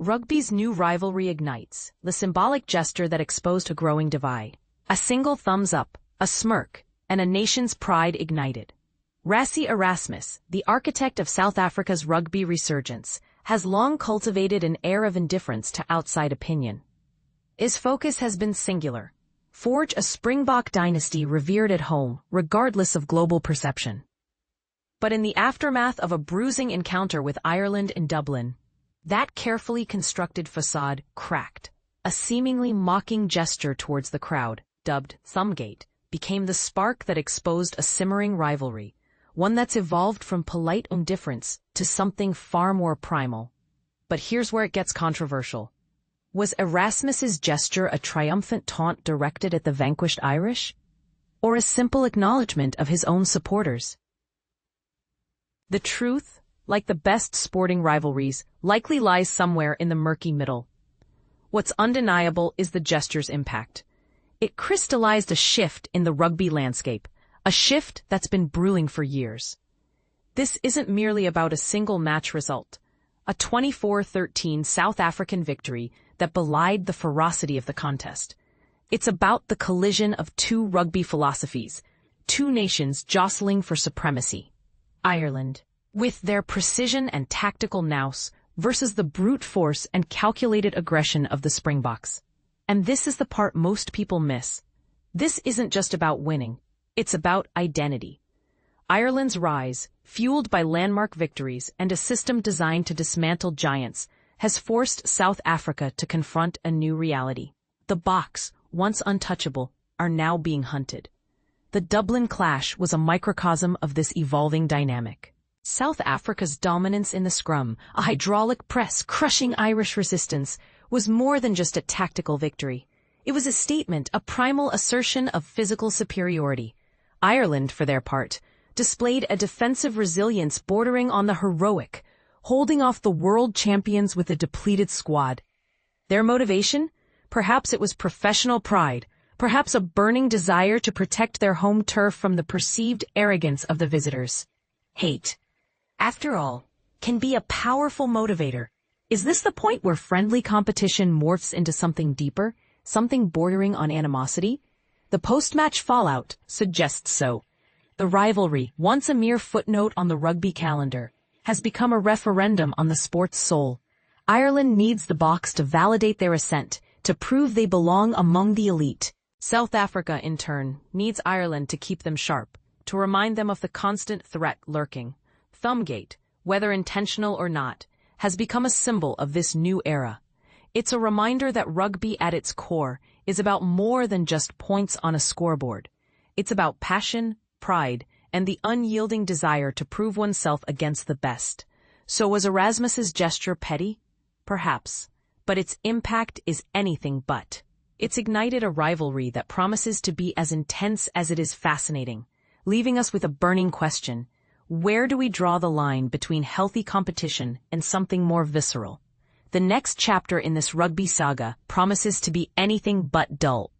Rugby's new rivalry ignites, the symbolic gesture that exposed a growing divide. A single thumbs up, a smirk, and a nation's pride ignited. Rassie Erasmus, the architect of South Africa's rugby resurgence, has long cultivated an air of indifference to outside opinion. His focus has been singular: forge a Springbok dynasty revered at home, regardless of global perception. But in the aftermath of a bruising encounter with Ireland in Dublin, that carefully constructed facade cracked. A seemingly mocking gesture towards the crowd, dubbed Thumbgate, became the spark that exposed a simmering rivalry, one that's evolved from polite indifference to something far more primal. But here's where it gets controversial. Was Erasmus's gesture a triumphant taunt directed at the vanquished Irish? Or a simple acknowledgement of his own supporters? The truth, like the best sporting rivalries, likely lies somewhere in the murky middle. What's undeniable is the gesture's impact. It crystallized a shift in the rugby landscape, a shift that's been brewing for years. This isn't merely about a single match result, a 24-13 South African victory that belied the ferocity of the contest. It's about the collision of two rugby philosophies, two nations jostling for supremacy. Ireland, with their precision and tactical nous, versus the brute force and calculated aggression of the Springboks. And this is the part most people miss. This isn't just about winning. It's about identity. Ireland's rise, fueled by landmark victories and a system designed to dismantle giants, has forced South Africa to confront a new reality. The Boks, once untouchable, are now being hunted. The Dublin clash was a microcosm of this evolving dynamic. South Africa's dominance in the scrum, a hydraulic press crushing Irish resistance, was more than just a tactical victory. It was a statement, a primal assertion of physical superiority. Ireland, for their part, displayed a defensive resilience bordering on the heroic, holding off the world champions with a depleted squad. Their motivation? Perhaps it was professional pride, perhaps a burning desire to protect their home turf from the perceived arrogance of the visitors. Hate, after all, can be a powerful motivator. Is this the point where friendly competition morphs into something deeper, something bordering on animosity? The post-match fallout suggests so. The rivalry, once a mere footnote on the rugby calendar, has become a referendum on the sport's soul. Ireland needs the Boks to validate their ascent, to prove they belong among the elite. South Africa, in turn, needs Ireland to keep them sharp, to remind them of the constant threat lurking. Thumbgate, whether intentional or not, has become a symbol of this new era. It's a reminder that rugby at its core is about more than just points on a scoreboard. It's about passion, pride, and the unyielding desire to prove oneself against the best. So was Erasmus's gesture petty? Perhaps. But its impact is anything but. It's ignited a rivalry that promises to be as intense as it is fascinating, leaving us with a burning question. Where do we draw the line between healthy competition and something more visceral? The next chapter in this rugby saga promises to be anything but dull.